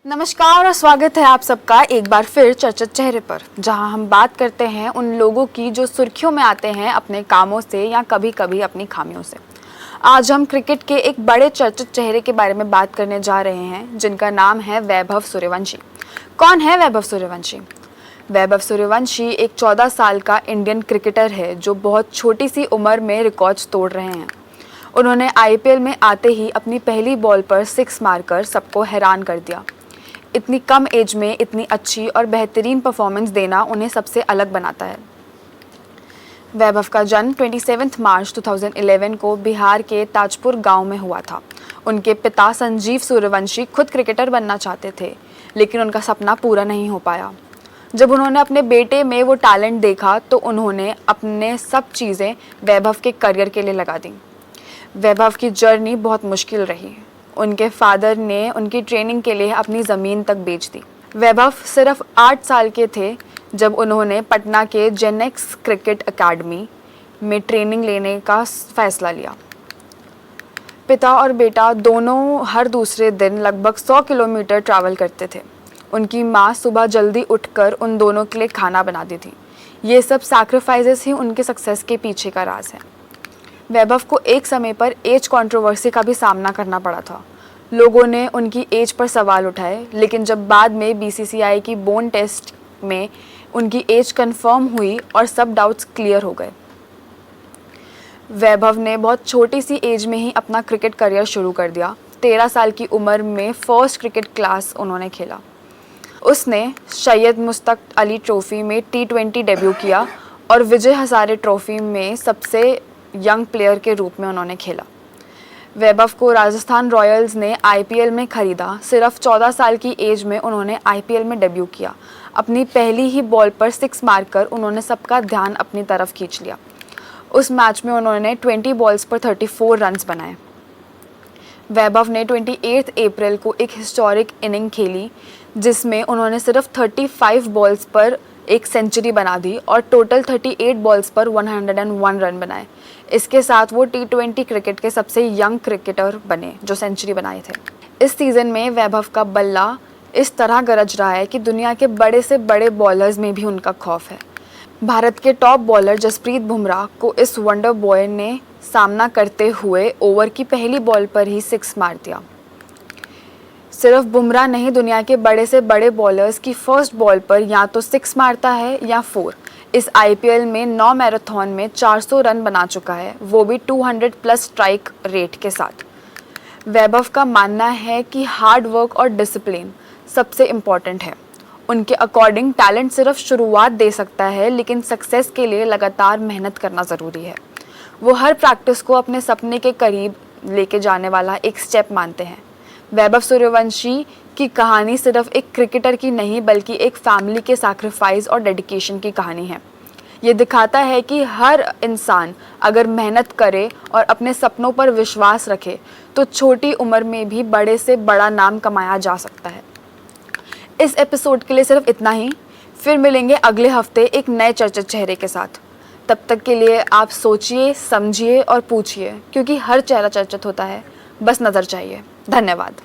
नमस्कार और स्वागत है आप सबका एक बार फिर चर्चित चेहरे पर, जहां हम बात करते हैं उन लोगों की जो सुर्खियों में आते हैं अपने कामों से या कभी कभी अपनी खामियों से। आज हम क्रिकेट के एक बड़े चर्चित चेहरे के बारे में बात करने जा रहे हैं, जिनका नाम है वैभव सूर्यवंशी। कौन है वैभव सूर्यवंशी? वैभव सूर्यवंशी एक 14 साल का इंडियन क्रिकेटर है जो बहुत छोटी सी उम्र में रिकॉर्ड्स तोड़ रहे हैं। उन्होंने आईपीएल में आते ही अपनी पहली बॉल पर 6 मारकर सबको हैरान कर दिया। इतनी कम एज में इतनी अच्छी और बेहतरीन परफॉर्मेंस देना उन्हें सबसे अलग बनाता है। वैभव का जन्म 27 मार्च 2011 को बिहार के ताजपुर गांव में हुआ था। उनके पिता संजीव सूर्यवंशी खुद क्रिकेटर बनना चाहते थे, लेकिन उनका सपना पूरा नहीं हो पाया। जब उन्होंने अपने बेटे में वो टैलेंट देखा तो उन्होंने अपने सब चीज़ें वैभव के करियर के लिए लगा दी। वैभव की जर्नी बहुत मुश्किल रही। उनके फादर ने उनकी ट्रेनिंग के लिए अपनी ज़मीन तक बेच दी। वैभव सिर्फ 8 साल के थे जब उन्होंने पटना के जेनेक्स क्रिकेट एकेडमी में ट्रेनिंग लेने का फैसला लिया। पिता और बेटा दोनों हर दूसरे दिन लगभग 100 किलोमीटर ट्रैवल करते थे। उनकी माँ सुबह जल्दी उठकर उन दोनों के लिए खाना बनाती थी। ये सब सैक्रिफाइसेस ही उनके सक्सेस के पीछे का राज है। वैभव को एक समय पर एज कंट्रोवर्सी का भी सामना करना पड़ा था। लोगों ने उनकी एज पर सवाल उठाए, लेकिन जब बाद में बीसीसीआई की बोन टेस्ट में उनकी एज कंफर्म हुई और सब डाउट्स क्लियर हो गए। वैभव ने बहुत छोटी सी एज में ही अपना क्रिकेट करियर शुरू कर दिया। 13 साल की उम्र में फर्स्ट क्रिकेट क्लास उन्होंने खेला। उसने सैयद मुश्ताक अली ट्रॉफी में T20 डेब्यू किया और विजय हजारे ट्रॉफी में सबसे यंग प्लेयर के रूप में उन्होंने खेला। वैभव को राजस्थान रॉयल्स ने आईपीएल में खरीदा। सिर्फ 14 साल की एज में उन्होंने आईपीएल में डेब्यू किया। अपनी पहली ही बॉल पर 6 मारकर उन्होंने सबका ध्यान अपनी तरफ खींच लिया। उस मैच में उन्होंने 20 बॉल्स पर 34 रन्स बनाए। वैभव ने 28 अप्रैल को एक हिस्टोरिक इनिंग खेली, जिसमें उन्होंने सिर्फ 35 बॉल्स पर एक सेंचुरी बना दी और टोटल 38 बॉल्स पर 101 रन बनाए। इसके साथ वो T20 क्रिकेट के सबसे यंग क्रिकेटर बने जो सेंचुरी बनाए थे। इस सीज़न में वैभव का बल्ला इस तरह गरज रहा है कि दुनिया के बड़े से बड़े बॉलर्स में भी उनका खौफ है। भारत के टॉप बॉलर जसप्रीत बुमराह को इस वंडर बॉय ने सामना करते हुए ओवर की पहली बॉल पर ही 6 मार दिया। सिर्फ बुमराह नहीं, दुनिया के बड़े से बड़े बॉलर्स की फर्स्ट बॉल पर या तो 6 मारता है या 4। इस आईपीएल में 9 मैराथन में 400 रन बना चुका है, वो भी 200 प्लस स्ट्राइक रेट के साथ। वैभव का मानना है कि हार्ड वर्क और डिसिप्लिन सबसे इम्पॉर्टेंट है। उनके अकॉर्डिंग टैलेंट सिर्फ शुरुआत दे सकता है, लेकिन सक्सेस के लिए लगातार मेहनत करना ज़रूरी है। वो हर प्रैक्टिस को अपने सपने के करीब लेके जाने वाला एक स्टेप मानते हैं। वैभव सूर्यवंशी की कहानी सिर्फ एक क्रिकेटर की नहीं, बल्कि एक फैमिली के सैक्रिफाइस और डेडिकेशन की कहानी है। ये दिखाता है कि हर इंसान अगर मेहनत करे और अपने सपनों पर विश्वास रखे तो छोटी उम्र में भी बड़े से बड़ा नाम कमाया जा सकता है। इस एपिसोड के लिए सिर्फ इतना ही। फिर मिलेंगे अगले हफ्ते एक नए चर्चित चेहरे के साथ। तब तक के लिए आप सोचिए, समझिए और पूछिए, क्योंकि हर चेहरा चर्चित होता है, बस नज़र चाहिए। धन्यवाद।